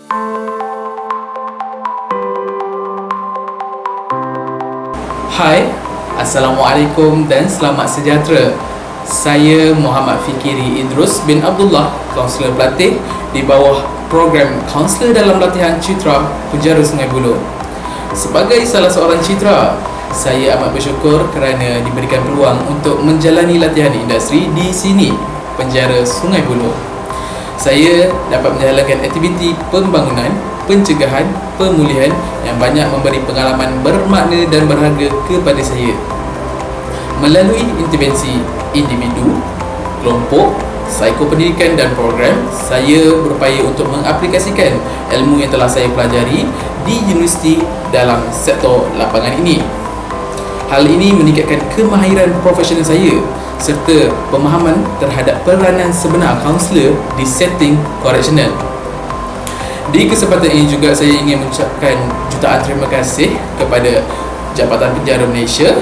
Hai, Assalamualaikum dan selamat sejahtera. Saya Muhammad Fikiri Idrus bin Abdullah, kaunselor pelatih di bawah program kaunselor dalam latihan Citra Penjara Sungai Buloh. Sebagai salah seorang citra, saya amat bersyukur kerana diberikan peluang untuk menjalani latihan industri di sini, Penjara Sungai Buloh. Saya dapat menjalankan aktiviti pembangunan, pencegahan, pemulihan yang banyak memberi pengalaman bermakna dan berharga kepada saya. Melalui intervensi individu, kelompok, psikopendidikan dan program, saya berupaya untuk mengaplikasikan ilmu yang telah saya pelajari di universiti dalam sektor lapangan ini. Hal ini meningkatkan kemahiran profesional saya serta pemahaman terhadap peranan sebenar kaunselor di setting koreksional. Di kesempatan ini juga saya ingin mengucapkan jutaan terima kasih kepada Jabatan Penjara Malaysia,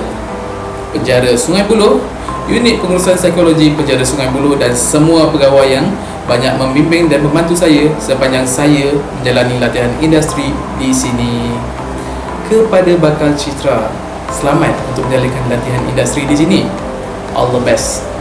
Penjara Sungai Buloh, Unit Pengurusan Psikologi Penjara Sungai Buloh dan semua pegawai yang banyak membimbing dan membantu saya sepanjang saya menjalani latihan industri di sini. Kepada bakal citra, selamat untuk menjalankan latihan industri di sini. All the best.